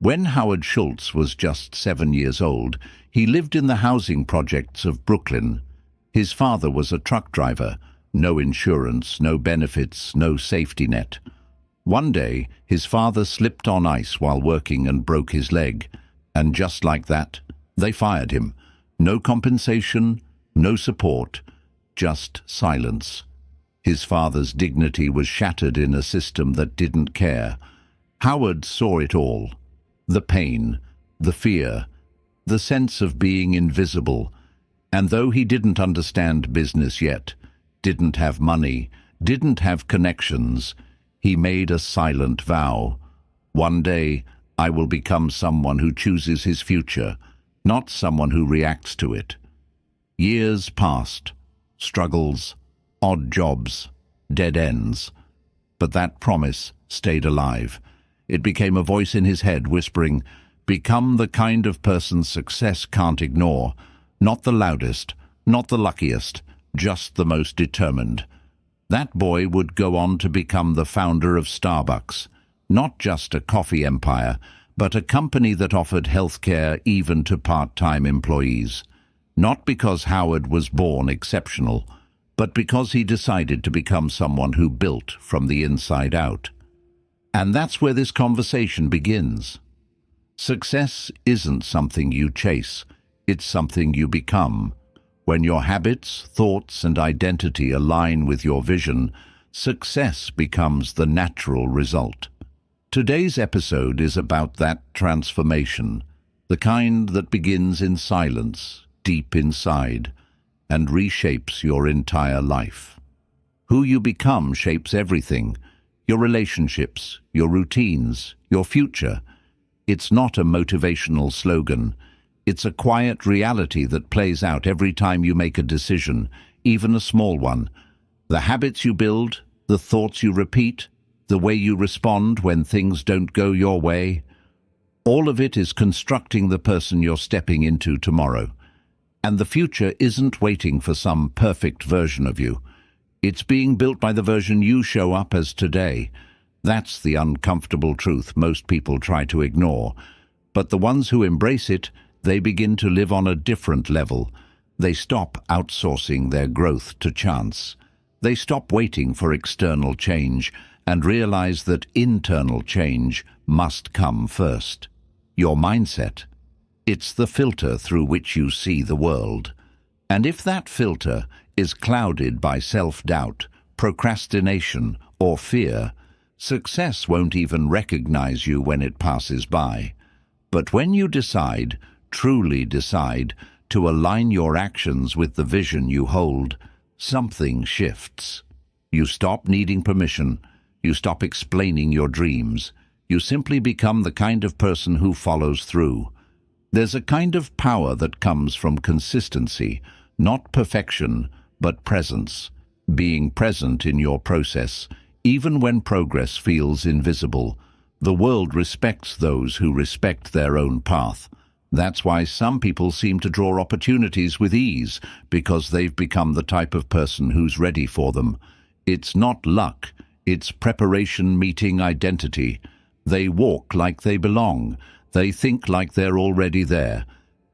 When Howard Schultz was just 7 years old, he lived in the housing projects of Brooklyn. His father was a truck driver. No insurance, no benefits, no safety net. One day, his father slipped on ice while working and broke his leg. And just like that, they fired him. No compensation, no support, just silence. His father's dignity was shattered in a system that didn't care. Howard saw it all. The pain, the fear, the sense of being invisible. And though he didn't understand business yet, didn't have money, didn't have connections, he made a silent vow. One day, I will become someone who chooses his future, not someone who reacts to it. Years passed, struggles, odd jobs, dead ends. But that promise stayed alive. It became a voice in his head whispering, "Become the kind of person success can't ignore. Not the loudest, not the luckiest, just the most determined." That boy would go on to become the founder of Starbucks. Not just a coffee empire, but a company that offered healthcare even to part-time employees. Not because Howard was born exceptional, but because he decided to become someone who built from the inside out. And that's where this conversation begins. Success isn't something you chase, it's something you become. When your habits, thoughts, and identity align with your vision, success becomes the natural result. Today's episode is about that transformation, the kind that begins in silence, deep inside, and reshapes your entire life. Who you become shapes everything: your relationships, your routines, your future. It's not a motivational slogan. It's a quiet reality that plays out every time you make a decision, even a small one. The habits you build, the thoughts you repeat, the way you respond when things don't go your way, all of it is constructing the person you're stepping into tomorrow. And the future isn't waiting for some perfect version of you. It's being built by the version you show up as today. That's the uncomfortable truth most people try to ignore. But the ones who embrace it, they begin to live on a different level. They stop outsourcing their growth to chance. They stop waiting for external change and realize that internal change must come first. Your mindset. It's the filter through which you see the world. And if that filter is clouded by self-doubt, procrastination, or fear, success won't even recognize you when it passes by. But when you decide, truly decide, to align your actions with the vision you hold, something shifts. You stop needing permission. You stop explaining your dreams. You simply become the kind of person who follows through. There's a kind of power that comes from consistency, not perfection, but presence. Being present in your process, even when progress feels invisible. The world respects those who respect their own path. That's why some people seem to draw opportunities with ease, because they've become the type of person who's ready for them. It's not luck, it's preparation meeting identity. They walk like they belong, they think like they're already there,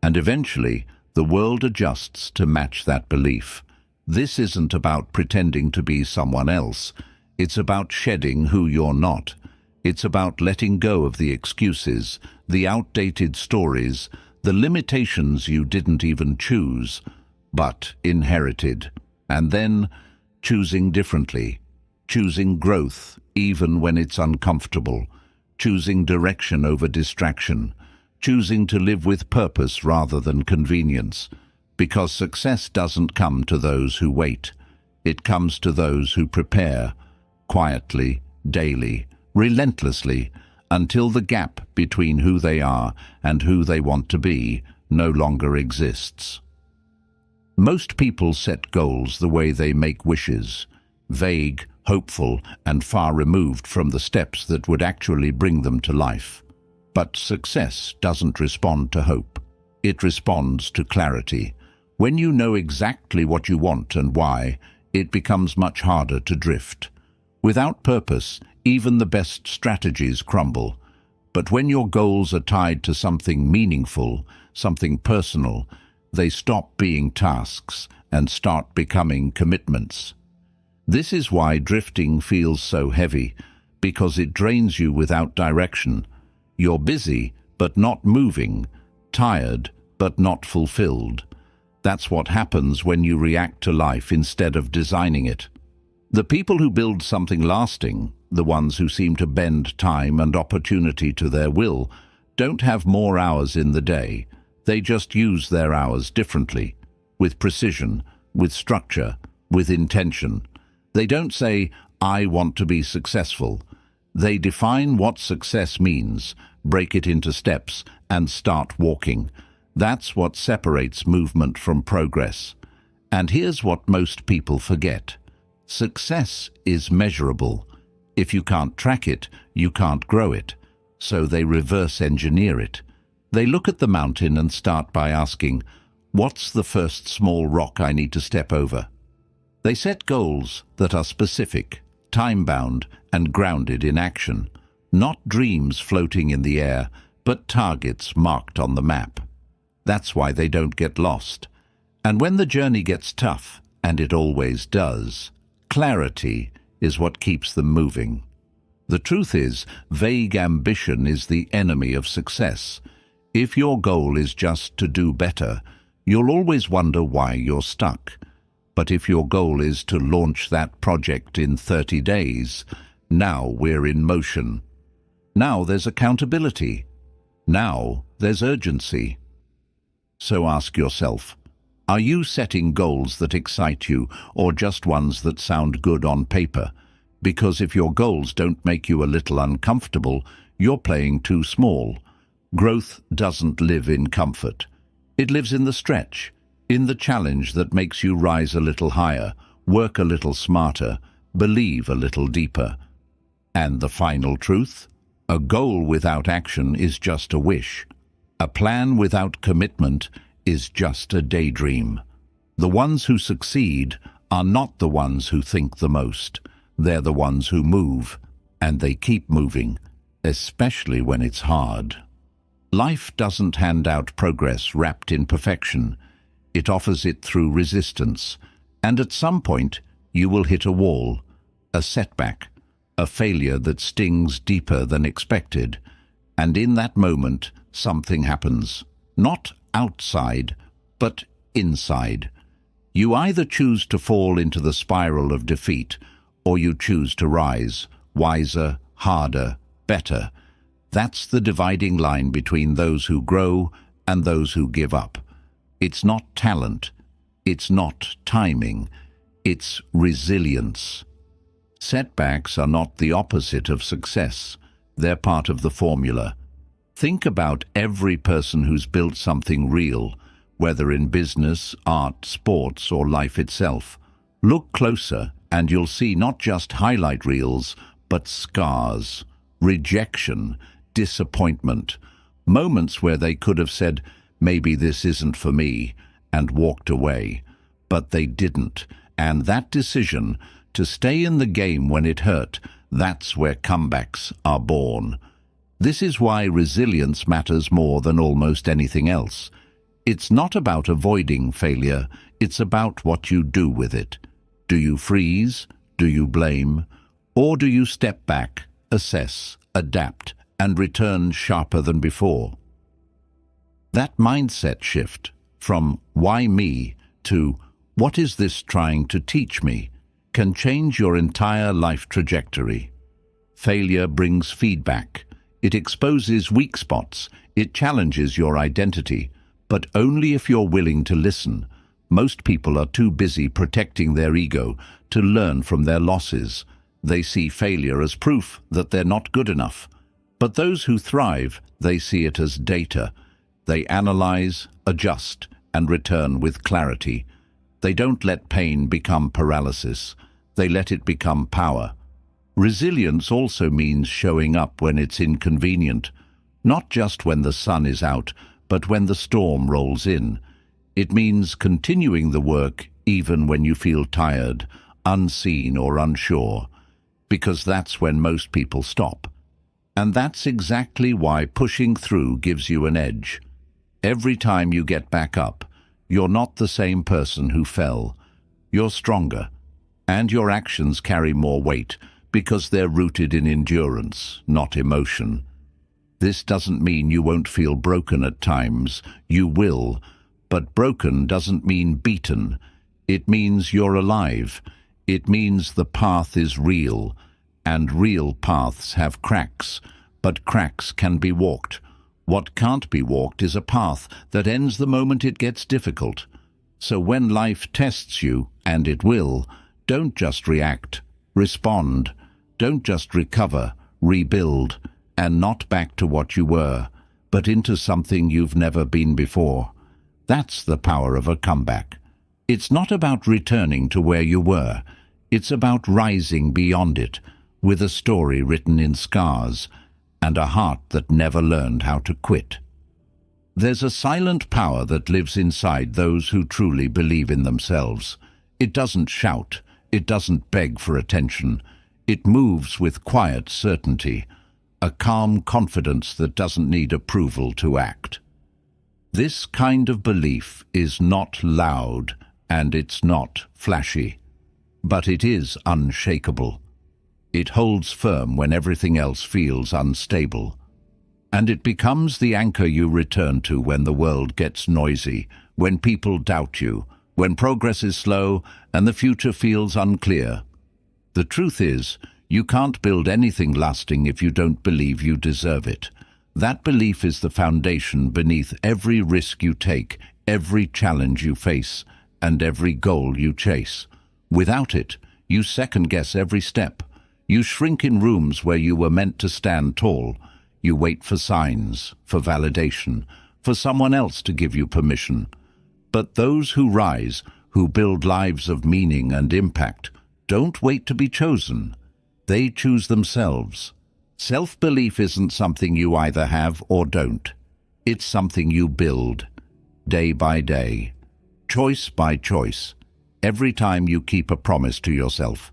and eventually the world adjusts to match that belief. This isn't about pretending to be someone else, it's about shedding who you're not. It's about letting go of the excuses, the outdated stories, the limitations you didn't even choose, but inherited. And then choosing differently, choosing growth even when it's uncomfortable, choosing direction over distraction, choosing to live with purpose rather than convenience. Because success doesn't come to those who wait. It comes to those who prepare, quietly, daily, relentlessly, until the gap between who they are and who they want to be no longer exists. Most people set goals the way they make wishes, vague, hopeful, and far removed from the steps that would actually bring them to life. But success doesn't respond to hope. It responds to clarity. When you know exactly what you want and why, it becomes much harder to drift. Without purpose, even the best strategies crumble. But when your goals are tied to something meaningful, something personal, they stop being tasks and start becoming commitments. This is why drifting feels so heavy, because it drains you without direction. You're busy, but not moving, tired, but not fulfilled. That's what happens when you react to life instead of designing it. The people who build something lasting, the ones who seem to bend time and opportunity to their will, don't have more hours in the day. They just use their hours differently, with precision, with structure, with intention. They don't say, "I want to be successful." They define what success means, break it into steps, and start walking. That's what separates movement from progress. And here's what most people forget. Success is measurable. If you can't track it, you can't grow it. So they reverse engineer it. They look at the mountain and start by asking, "What's the first small rock I need to step over?" They set goals that are specific, time-bound, and grounded in action. Not dreams floating in the air, but targets marked on the map. That's why they don't get lost. And when the journey gets tough, and it always does, clarity is what keeps them moving. The truth is, vague ambition is the enemy of success. If your goal is just to do better, you'll always wonder why you're stuck. But if your goal is to launch that project in 30 days, now we're in motion. Now there's accountability. Now there's urgency. So ask yourself, are you setting goals that excite you or just ones that sound good on paper? Because if your goals don't make you a little uncomfortable, you're playing too small. Growth doesn't live in comfort. It lives in the stretch, in the challenge that makes you rise a little higher, work a little smarter, believe a little deeper. And the final truth? A goal without action is just a wish. A plan without commitment is just a daydream. The ones who succeed are not the ones who think the most. They're the ones who move, and they keep moving, especially when it's hard. Life doesn't hand out progress wrapped in perfection. It offers it through resistance, and at some point you will hit a wall, a setback, a failure that stings deeper than expected. And in that moment, something happens. Not outside, but inside. You either choose to fall into the spiral of defeat, or you choose to rise, wiser, harder, better. That's the dividing line between those who grow and those who give up. It's not talent. It's not timing. It's resilience. Setbacks are not the opposite of success. They're part of the formula. Think about every person who's built something real, whether in business, art, sports, or life itself. Look closer, and you'll see not just highlight reels, but scars, rejection, disappointment, moments where they could have said, "Maybe this isn't for me," and walked away. But they didn't, and that decision, to stay in the game when it hurt, that's where comebacks are born. This is why resilience matters more than almost anything else. It's not about avoiding failure, it's about what you do with it. Do you freeze? Do you blame? Or do you step back, assess, adapt, and return sharper than before? That mindset shift from "why me" to "what is this trying to teach me" can change your entire life trajectory. Failure brings feedback. It exposes weak spots. It challenges your identity, but only if you're willing to listen. Most people are too busy protecting their ego to learn from their losses. They see failure as proof that they're not good enough. But those who thrive, they see it as data. They analyze, adjust, and return with clarity. They don't let pain become paralysis. They let it become power. Resilience also means showing up when it's inconvenient, not just when the sun is out, but when the storm rolls in. It means continuing the work even when you feel tired, unseen or unsure, because that's when most people stop. And that's exactly why pushing through gives you an edge. Every time you get back up, you're not the same person who fell. You're stronger, and your actions carry more weight because they're rooted in endurance, not emotion. This doesn't mean you won't feel broken at times. You will, but broken doesn't mean beaten. It means you're alive. It means the path is real, and real paths have cracks, but cracks can be walked. What can't be walked is a path that ends the moment it gets difficult. So when life tests you, and it will, don't just react, respond. Don't just recover, rebuild, and not back to what you were, but into something you've never been before. That's the power of a comeback. It's not about returning to where you were. It's about rising beyond it, with a story written in scars and a heart that never learned how to quit. There's a silent power that lives inside those who truly believe in themselves. It doesn't shout. It doesn't beg for attention. It moves with quiet certainty, a calm confidence that doesn't need approval to act. This kind of belief is not loud and it's not flashy, but it is unshakable. It holds firm when everything else feels unstable. And it becomes the anchor you return to when the world gets noisy, when people doubt you, when progress is slow and the future feels unclear. The truth is, you can't build anything lasting if you don't believe you deserve it. That belief is the foundation beneath every risk you take, every challenge you face, and every goal you chase. Without it, you second-guess every step. You shrink in rooms where you were meant to stand tall. You wait for signs, for validation, for someone else to give you permission. But those who rise, who build lives of meaning and impact, don't wait to be chosen. They choose themselves. Self-belief isn't something you either have or don't. It's something you build, day by day, choice by choice, every time you keep a promise to yourself,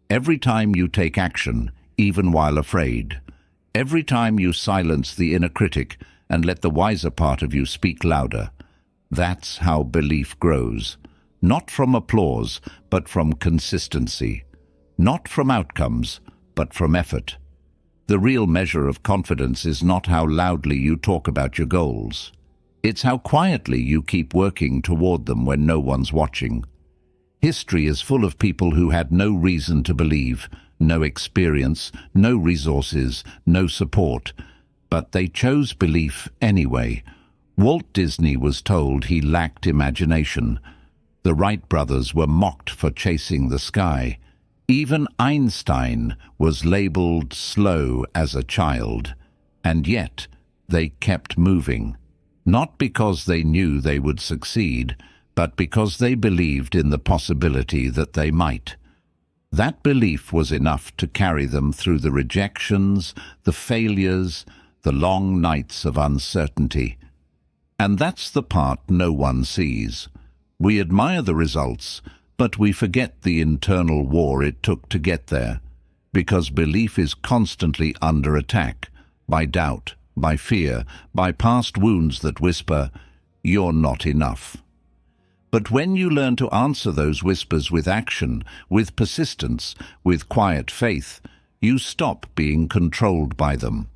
every time you take action, even while afraid, every time you silence the inner critic and let the wiser part of you speak louder. That's how belief grows, not from applause, but from consistency, not from outcomes, but from effort. The real measure of confidence is not how loudly you talk about your goals. It's how quietly you keep working toward them when no one's watching. History is full of people who had no reason to believe, no experience, no resources, no support, but they chose belief anyway. Walt Disney was told he lacked imagination. The Wright brothers were mocked for chasing the sky. Even Einstein was labeled slow as a child, and yet they kept moving. Not because they knew they would succeed, but because they believed in the possibility that they might. That belief was enough to carry them through the rejections, the failures, the long nights of uncertainty. And that's the part no one sees. We admire the results, but we forget the internal war it took to get there, because belief is constantly under attack, by doubt, by fear, by past wounds that whisper, "You're not enough." But when you learn to answer those whispers with action, with persistence, with quiet faith, you stop being controlled by them.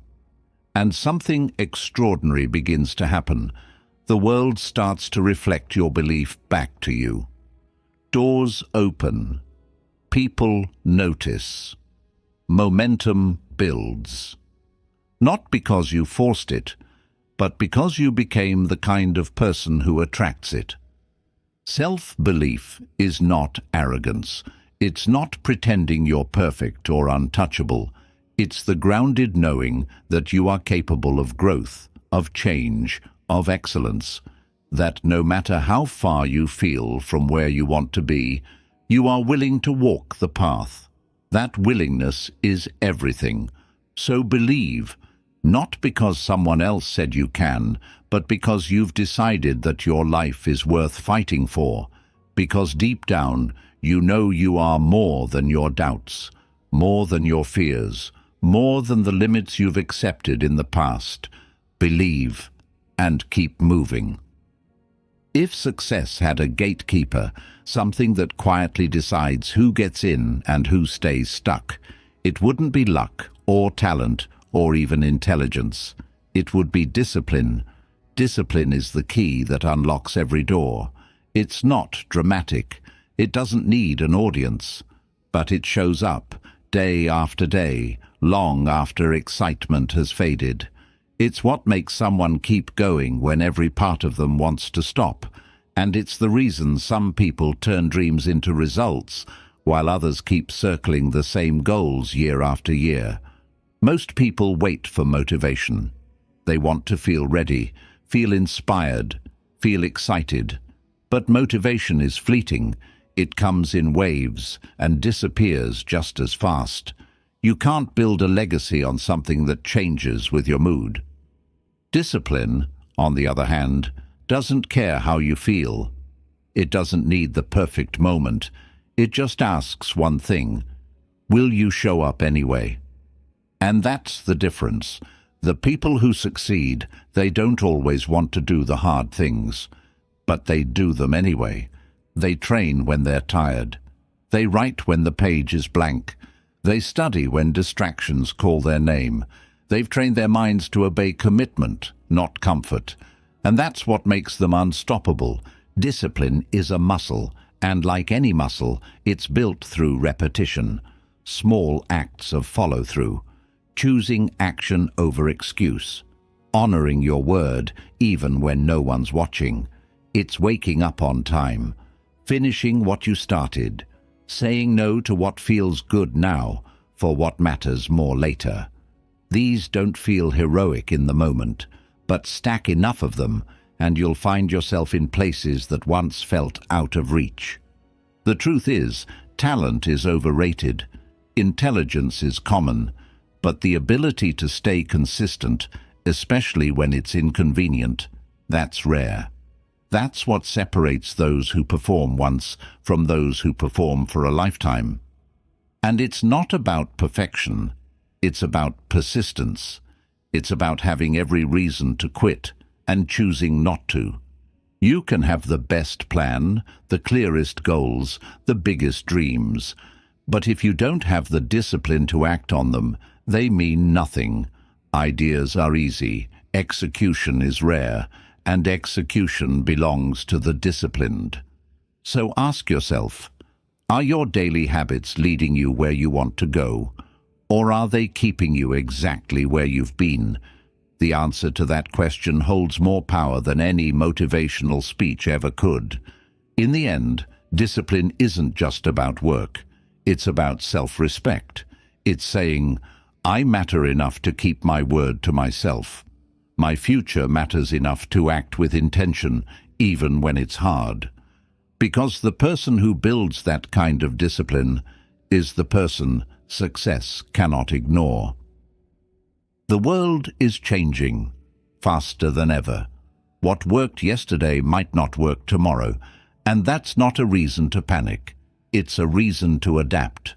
And something extraordinary begins to happen. The world starts to reflect your belief back to you. Doors open. People notice. Momentum builds. Not because you forced it, but because you became the kind of person who attracts it. Self-belief is not arrogance. It's not pretending you're perfect or untouchable. It's the grounded knowing that you are capable of growth, of change, of excellence, that no matter how far you feel from where you want to be, you are willing to walk the path. That willingness is everything. So believe, not because someone else said you can, but because you've decided that your life is worth fighting for, because deep down you know you are more than your doubts, more than your fears, more than the limits you've accepted in the past. Believe and keep moving. If success had a gatekeeper, something that quietly decides who gets in and who stays stuck, it wouldn't be luck or talent or even intelligence. It would be discipline. Discipline is the key that unlocks every door. It's not dramatic. It doesn't need an audience. But it shows up day after day, long after excitement has faded. It's what makes someone keep going when every part of them wants to stop. And it's the reason some people turn dreams into results, while others keep circling the same goals year after year. Most people wait for motivation. They want to feel ready, feel inspired, feel excited. But motivation is fleeting. It comes in waves and disappears just as fast. You can't build a legacy on something that changes with your mood. Discipline, on the other hand, doesn't care how you feel. It doesn't need the perfect moment. It just asks one thing: will you show up anyway? And that's the difference. The people who succeed, they don't always want to do the hard things, but they do them anyway. They train when they're tired. They write when the page is blank. They study when distractions call their name. They've trained their minds to obey commitment, not comfort. And that's what makes them unstoppable. Discipline is a muscle, and like any muscle, it's built through repetition. Small acts of follow-through. Choosing action over excuse. Honoring your word, even when no one's watching. It's waking up on time. Finishing what you started. Saying no to what feels good now, for what matters more later. These don't feel heroic in the moment, but stack enough of them, and you'll find yourself in places that once felt out of reach. The truth is, talent is overrated. Intelligence is common, but the ability to stay consistent, especially when it's inconvenient, that's rare. That's what separates those who perform once from those who perform for a lifetime. And it's not about perfection. It's about persistence. It's about having every reason to quit and choosing not to. You can have the best plan, the clearest goals, the biggest dreams, but if you don't have the discipline to act on them, they mean nothing. Ideas are easy, execution is rare, and execution belongs to the disciplined. So ask yourself, are your daily habits leading you where you want to go, or are they keeping you exactly where you've been? The answer to that question holds more power than any motivational speech ever could. In the end, discipline isn't just about work. It's about self-respect. It's saying, I matter enough to keep my word to myself. My future matters enough to act with intention, even when it's hard. Because the person who builds that kind of discipline is the person success cannot ignore. The world is changing faster than ever. What worked yesterday might not work tomorrow, and that's not a reason to panic. It's a reason to adapt.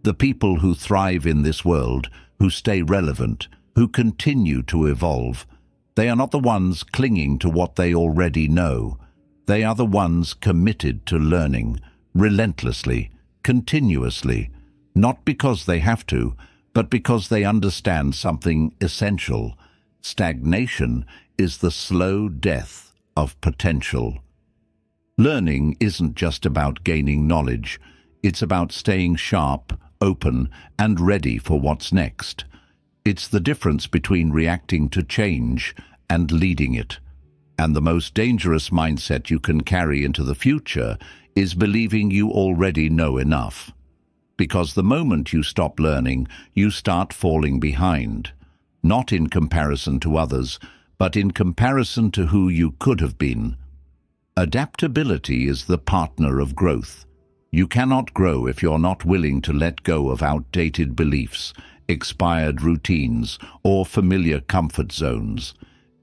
The people who thrive in this world, who stay relevant, who continue to evolve, they are not the ones clinging to what they already know. They are the ones committed to learning, relentlessly, continuously, not because they have to, but because they understand something essential. Stagnation is the slow death of potential. Learning isn't just about gaining knowledge. It's about staying sharp, open, and ready for what's next. It's the difference between reacting to change and leading it. And the most dangerous mindset you can carry into the future is believing you already know enough. Because the moment you stop learning, you start falling behind. Not in comparison to others, but in comparison to who you could have been. Adaptability is the partner of growth. You cannot grow if you're not willing to let go of outdated beliefs, expired routines, or familiar comfort zones.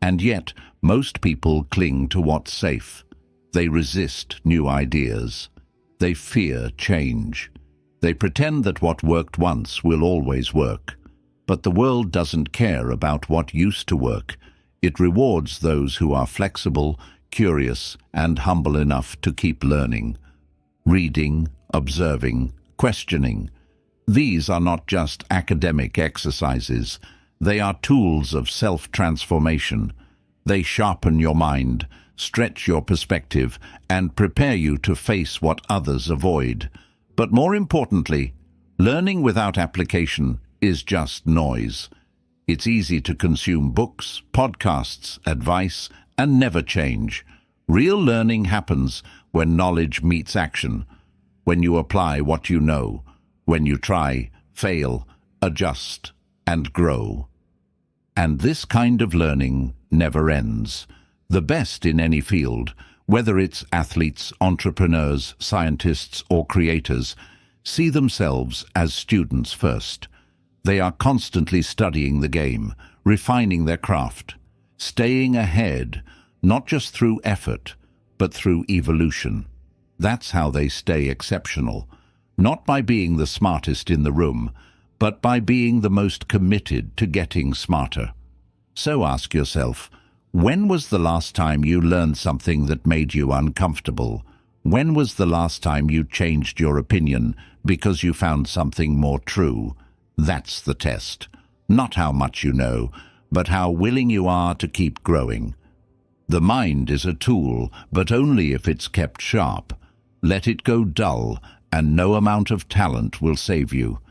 And yet, most people cling to what's safe. They resist new ideas. They fear change. They pretend that what worked once will always work. But the world doesn't care about what used to work. It rewards those who are flexible, curious, and humble enough to keep learning. Reading, observing, questioning. These are not just academic exercises. They are tools of self-transformation. They sharpen your mind, stretch your perspective, and prepare you to face what others avoid. But more importantly, learning without application is just noise. It's easy to consume books, podcasts, advice, and never change. Real learning happens when knowledge meets action, when you apply what you know, when you try, fail, adjust, and grow. And this kind of learning never ends. The best in any field, whether it's athletes, entrepreneurs, scientists, or creators, see themselves as students first. They are constantly studying the game, refining their craft, staying ahead, not just through effort, but through evolution. That's how they stay exceptional, not by being the smartest in the room, but by being the most committed to getting smarter. So ask yourself, when was the last time you learned something that made you uncomfortable? When was the last time you changed your opinion because you found something more true? That's the test. Not how much you know, but how willing you are to keep growing. The mind is a tool, but only if it's kept sharp. Let it go dull, and no amount of talent will save you.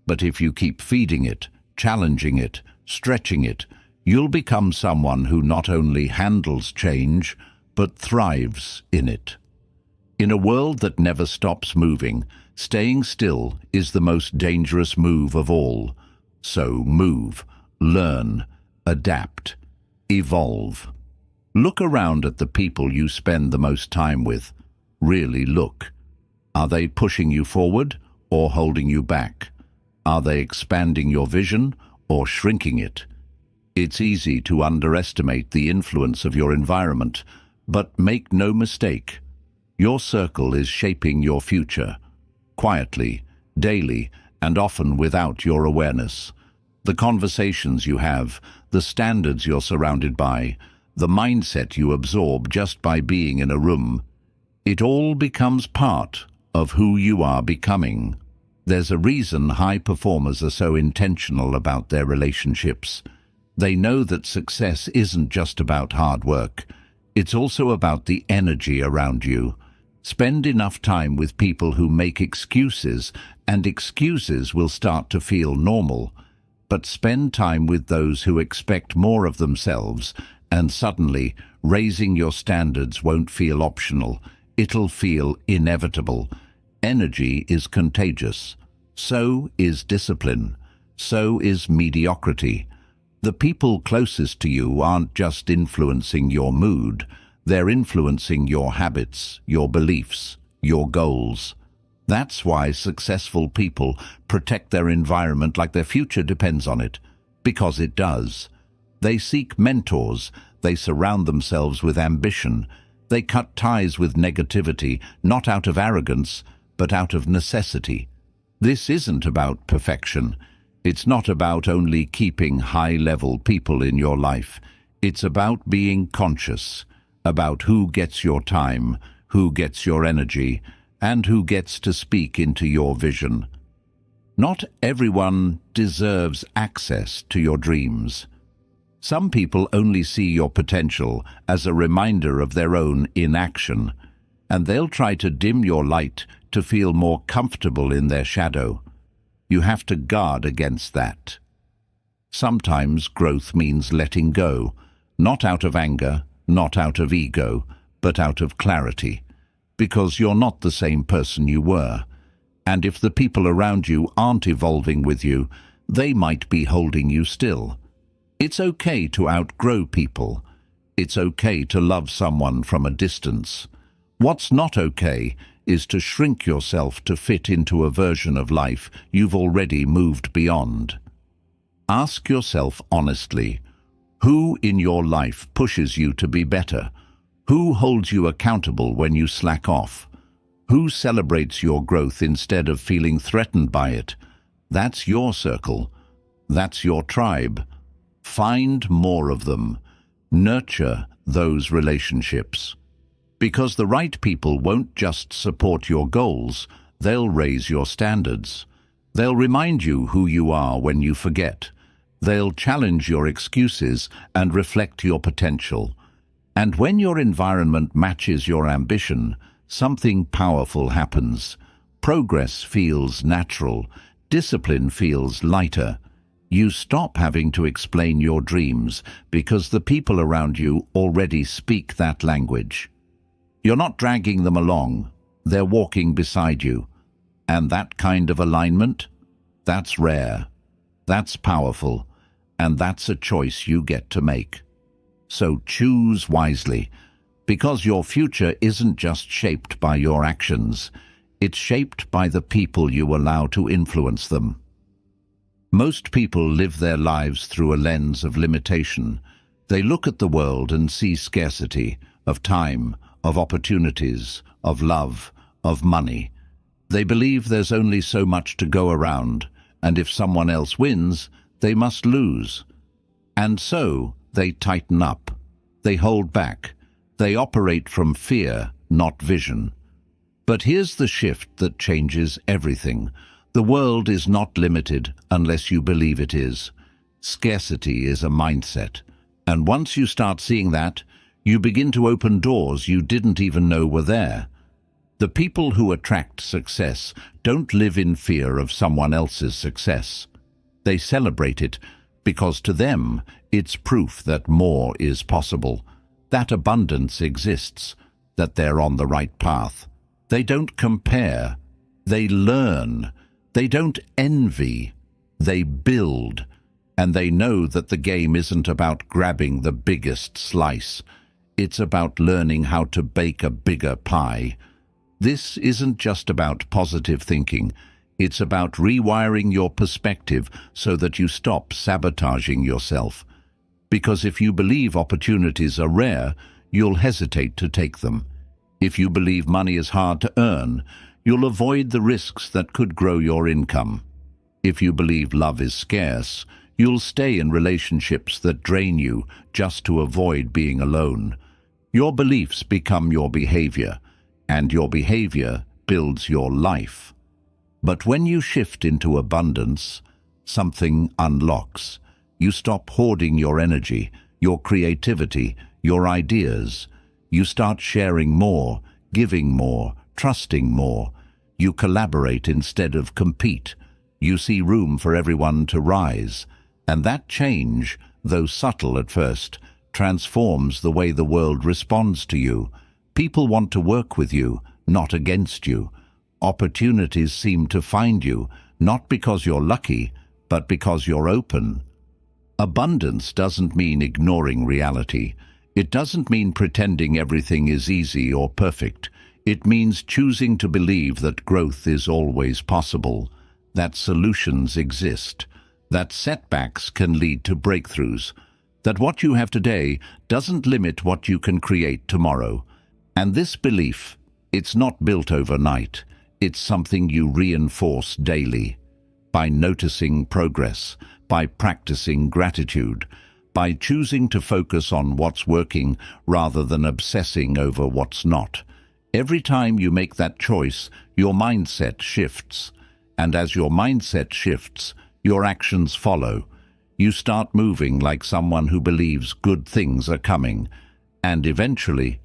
But if you keep feeding it, challenging it, stretching it, you'll become someone who not only handles change, but thrives in it. In a world that never stops moving, staying still is the most dangerous move of all. So move, learn, adapt, evolve. Look around at the people you spend the most time with. Really look. Are they pushing you forward or holding you back? Are they expanding your vision or shrinking it? It's easy to underestimate the influence of your environment, but make no mistake, your circle is shaping your future, quietly, daily, and often without your awareness. The conversations you have, the standards you're surrounded by, the mindset you absorb just by being in a room, it all becomes part of who you are becoming. There's a reason high performers are so intentional about their relationships. They know that success isn't just about hard work. It's also about the energy around you. Spend enough time with people who make excuses, and excuses will start to feel normal. But spend time with those who expect more of themselves, and suddenly, raising your standards won't feel optional. It'll feel inevitable. Energy is contagious. So is discipline. So is mediocrity. The people closest to you aren't just influencing your mood, they're influencing your habits, your beliefs, your goals. That's why successful people protect their environment like their future depends on it, because it does. They seek mentors, they surround themselves with ambition, they cut ties with negativity, not out of arrogance, but out of necessity. This isn't about perfection. It's not about only keeping high-level people in your life. It's about being conscious, about who gets your time, who gets your energy, and who gets to speak into your vision. Not everyone deserves access to your dreams. Some people only see your potential as a reminder of their own inaction, and they'll try to dim your light to feel more comfortable in their shadow. You have to guard against that. Sometimes growth means letting go, not out of anger, not out of ego, but out of clarity, because you're not the same person you were. And if the people around you aren't evolving with you, they might be holding you still. It's okay to outgrow people. It's okay to love someone from a distance. What's not okay is to shrink yourself to fit into a version of life you've already moved beyond. Ask yourself honestly, who in your life pushes you to be better? Who holds you accountable when you slack off? Who celebrates your growth instead of feeling threatened by it? That's your circle. That's your tribe. Find more of them. Nurture those relationships. Because the right people won't just support your goals, they'll raise your standards. They'll remind you who you are when you forget. They'll challenge your excuses and reflect your potential. And when your environment matches your ambition, something powerful happens. Progress feels natural. Discipline feels lighter. You stop having to explain your dreams because the people around you already speak that language. You're not dragging them along, they're walking beside you. And that kind of alignment, that's rare, that's powerful, and that's a choice you get to make. So choose wisely, because your future isn't just shaped by your actions, it's shaped by the people you allow to influence them. Most people live their lives through a lens of limitation. They look at the world and see scarcity of time, of opportunities, of love, of money. They believe there's only so much to go around, and if someone else wins, they must lose. And so they tighten up. They hold back. They operate from fear, not vision. But here's the shift that changes everything. The world is not limited unless you believe it is. Scarcity is a mindset. And once you start seeing that, you begin to open doors you didn't even know were there. The people who attract success don't live in fear of someone else's success. They celebrate it because to them it's proof that more is possible, that abundance exists, that they're on the right path. They don't compare, they learn. They don't envy, they build. And they know that the game isn't about grabbing the biggest slice. It's about learning how to bake a bigger pie. This isn't just about positive thinking. It's about rewiring your perspective so that you stop sabotaging yourself. Because if you believe opportunities are rare, you'll hesitate to take them. If you believe money is hard to earn, you'll avoid the risks that could grow your income. If you believe love is scarce, you'll stay in relationships that drain you just to avoid being alone. Your beliefs become your behavior, and your behavior builds your life. But when you shift into abundance, something unlocks. You stop hoarding your energy, your creativity, your ideas. You start sharing more, giving more, trusting more. You collaborate instead of compete. You see room for everyone to rise. And that change, though subtle at first, transforms the way the world responds to you. People want to work with you, not against you. Opportunities seem to find you, not because you're lucky, but because you're open. Abundance doesn't mean ignoring reality. It doesn't mean pretending everything is easy or perfect. It means choosing to believe that growth is always possible, that solutions exist, that setbacks can lead to breakthroughs, that what you have today doesn't limit what you can create tomorrow. And this belief, it's not built overnight. It's something you reinforce daily, by noticing progress, by practicing gratitude, by choosing to focus on what's working rather than obsessing over what's not. Every time you make that choice, your mindset shifts. And as your mindset shifts, your actions follow. You start moving like someone who believes good things are coming. And eventually,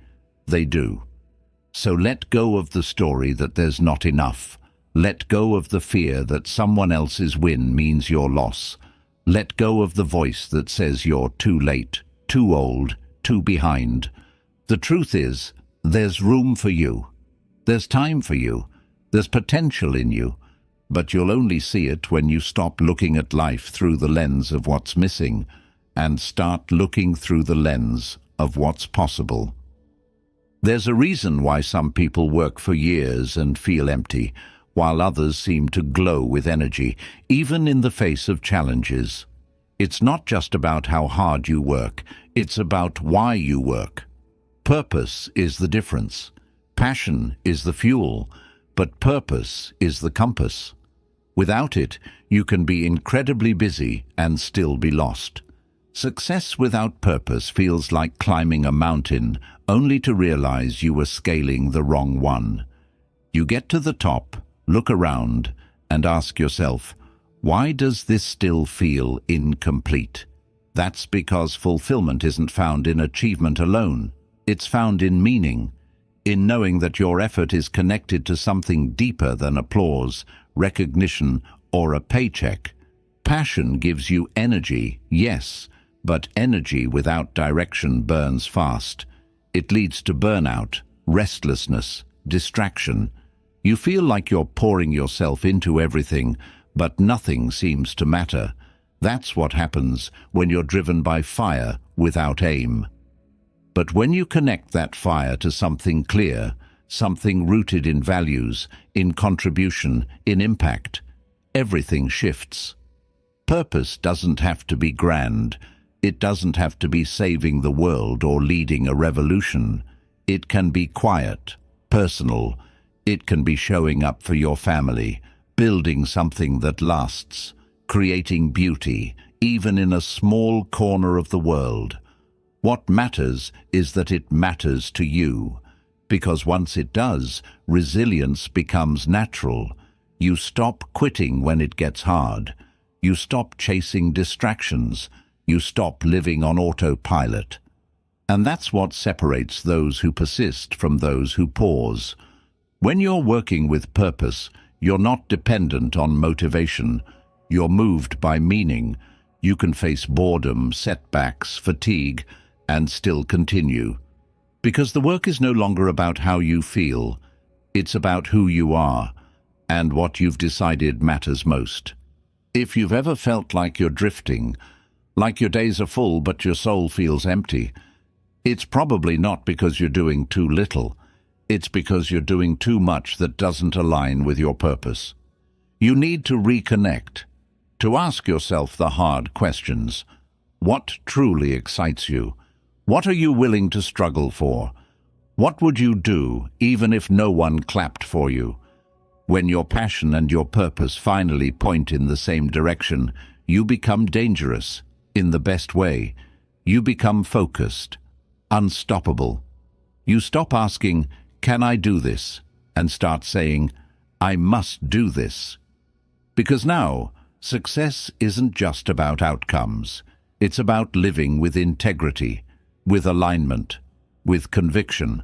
they do. So let go of the story that there's not enough. Let go of the fear that someone else's win means your loss. Let go of the voice that says you're too late, too old, too behind. The truth is, there's room for you. There's time for you. There's potential in you. But you'll only see it when you stop looking at life through the lens of what's missing and start looking through the lens of what's possible. There's a reason why some people work for years and feel empty, while others seem to glow with energy, even in the face of challenges. It's not just about how hard you work, it's about why you work. Purpose is the difference. Passion is the fuel, but purpose is the compass. Without it, you can be incredibly busy and still be lost. Success without purpose feels like climbing a mountain, only to realize you were scaling the wrong one. You get to the top, look around, and ask yourself, why does this still feel incomplete? That's because fulfillment isn't found in achievement alone. It's found in meaning, in knowing that your effort is connected to something deeper than applause, recognition, or a paycheck. Passion gives you energy, yes, but energy without direction burns fast. It leads to burnout, restlessness, distraction. You feel like you're pouring yourself into everything, but nothing seems to matter. That's what happens when you're driven by fire without aim. But when you connect that fire to something clear, something rooted in values, in contribution, in impact, everything shifts. Purpose doesn't have to be grand. It doesn't have to be saving the world or leading a revolution. It can be quiet, personal. It can be showing up for your family, building something that lasts, creating beauty, even in a small corner of the world. What matters is that it matters to you, because once it does, resilience becomes natural. You stop quitting when it gets hard. You stop chasing distractions. You stop living on autopilot. And that's what separates those who persist from those who pause. When you're working with purpose, you're not dependent on motivation. You're moved by meaning. You can face boredom, setbacks, fatigue, and still continue. Because the work is no longer about how you feel. It's about who you are and what you've decided matters most. If you've ever felt like you're drifting, like your days are full but your soul feels empty, it's probably not because you're doing too little. It's because you're doing too much that doesn't align with your purpose. You need to reconnect, to ask yourself the hard questions. What truly excites you? What are you willing to struggle for? What would you do even if no one clapped for you? When your passion and your purpose finally point in the same direction, you become dangerous in the best way. You become focused, unstoppable. You stop asking, "Can I do this?" and start saying, "I must do this." Because now, success isn't just about outcomes. It's about living with integrity, with alignment, with conviction.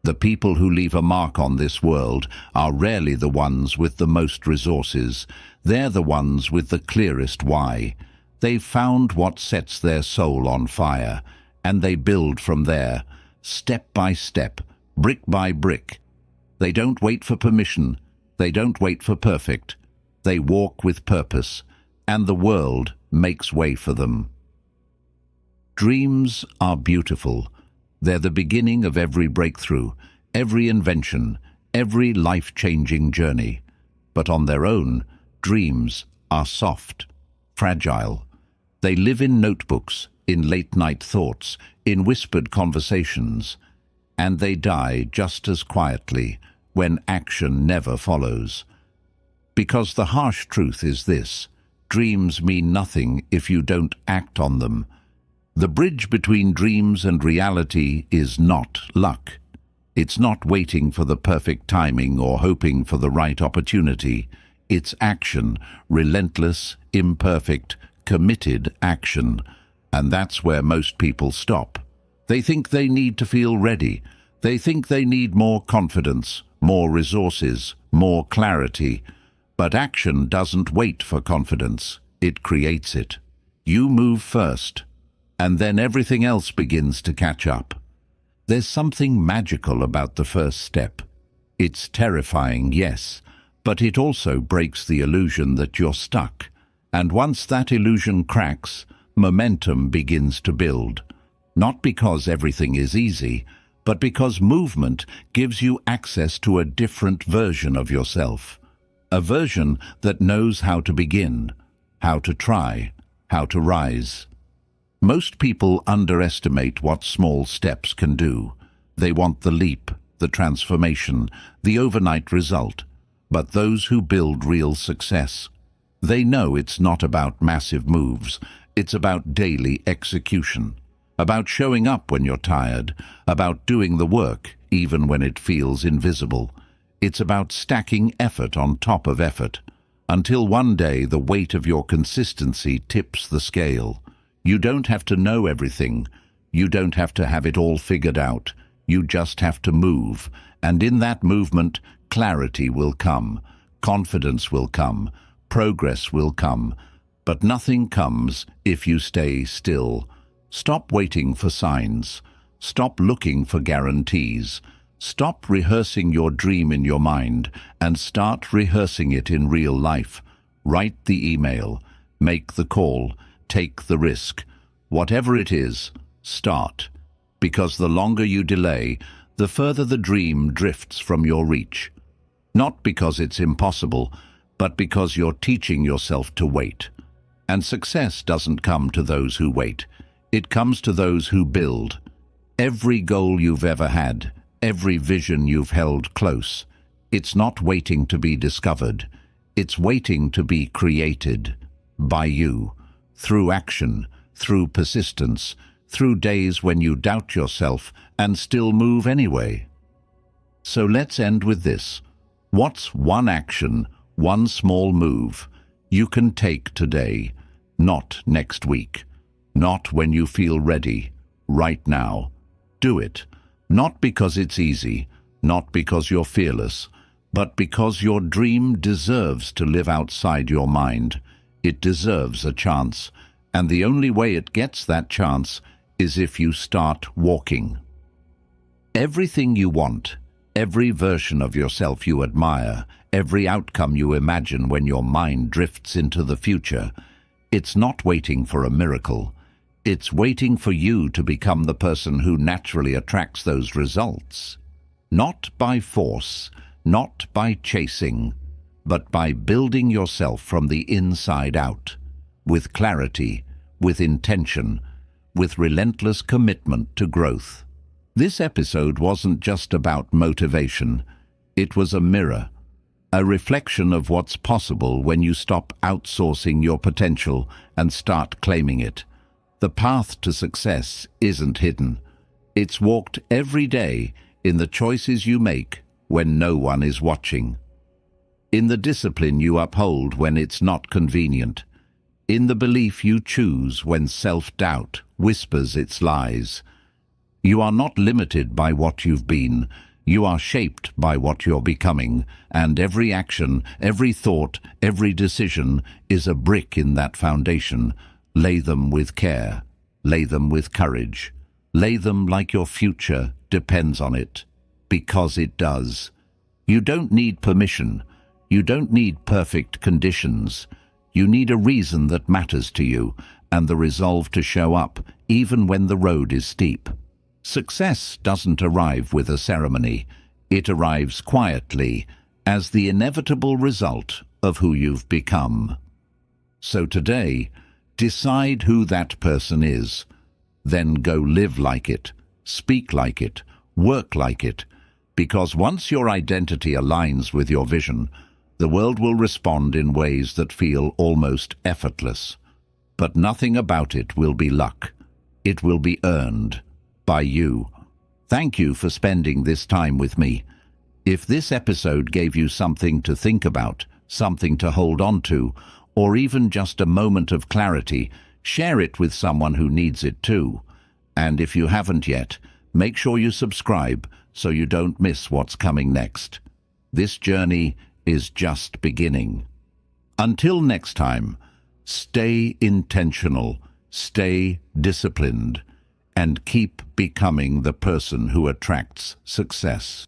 The people who leave a mark on this world are rarely the ones with the most resources. They're the ones with the clearest why. They've found what sets their soul on fire, and they build from there, step by step, brick by brick. They don't wait for permission. They don't wait for perfect. They walk with purpose, and the world makes way for them. Dreams are beautiful. They're the beginning of every breakthrough, every invention, every life-changing journey. But on their own, dreams are soft, fragile. They live in notebooks, in late-night thoughts, in whispered conversations, and they die just as quietly when action never follows. Because the harsh truth is this: dreams mean nothing if you don't act on them. The bridge between dreams and reality is not luck. It's not waiting for the perfect timing or hoping for the right opportunity. It's action, relentless, imperfect, committed action. And that's where most people stop. They think they need to feel ready. They think they need more confidence, more resources, more clarity. But action doesn't wait for confidence. It creates it. You move first, and then everything else begins to catch up. There's something magical about the first step. It's terrifying, yes, but it also breaks the illusion that you're stuck. And once that illusion cracks, momentum begins to build. Not because everything is easy, but because movement gives you access to a different version of yourself. A version that knows how to begin, how to try, how to rise. Most people underestimate what small steps can do. They want the leap, the transformation, the overnight result. but those who build real success. They know it's not about massive moves, it's about daily execution, about showing up when you're tired, about doing the work even when it feels invisible. It's about stacking effort on top of effort, until one day the weight of your consistency tips the scale. You don't have to know everything. You don't have to have it all figured out. You just have to move, and in that movement, clarity will come, confidence will come, progress will come, but nothing comes if you stay still. Stop waiting for signs. Stop looking for guarantees. Stop rehearsing your dream in your mind and start rehearsing it in real life. Write the email, make the call, take the risk. Whatever it is, start. Because the longer you delay, the further the dream drifts from your reach. Not because it's impossible, but because you're teaching yourself to wait. And success doesn't come to those who wait. It comes to those who build. Every goal you've ever had, every vision you've held close, it's not waiting to be discovered. It's waiting to be created by you, through action, through persistence, through days when you doubt yourself and still move anyway. So let's end with this. What's one action, one small move you can take today, not next week, not when you feel ready, right now? Do it, not because it's easy, not because you're fearless, but because your dream deserves to live outside your mind. It deserves a chance, and the only way it gets that chance is if you start walking. Everything you want, every version of yourself you admire, every outcome you imagine when your mind drifts into the future, it's not waiting for a miracle. It's waiting for you to become the person who naturally attracts those results. Not by force, not by chasing, but by building yourself from the inside out, with clarity, with intention, with relentless commitment to growth. This episode wasn't just about motivation. It was a mirror, a reflection of what's possible when you stop outsourcing your potential and start claiming it. The path to success isn't hidden. It's walked every day in the choices you make when no one is watching, in the discipline you uphold when it's not convenient, in the belief you choose when self-doubt whispers its lies. You are not limited by what you've been. You are shaped by what you're becoming, and every action, every thought, every decision is a brick in that foundation. Lay them with care. Lay them with courage. Lay them like your future depends on it, because it does. You don't need permission. You don't need perfect conditions. You need a reason that matters to you, and the resolve to show up, even when the road is steep. Success doesn't arrive with a ceremony. It arrives quietly, as the inevitable result of who you've become. So today, decide who that person is. Then go live like it, speak like it, work like it, because once your identity aligns with your vision, the world will respond in ways that feel almost effortless. But nothing about it will be luck. It will be earned by you. Thank you for spending this time with me. If this episode gave you something to think about, something to hold on to, or even just a moment of clarity, share it with someone who needs it too. And if you haven't yet, make sure you subscribe so you don't miss what's coming next. This journey is just beginning. Until next time, stay intentional, stay disciplined, and keep becoming the person who attracts success.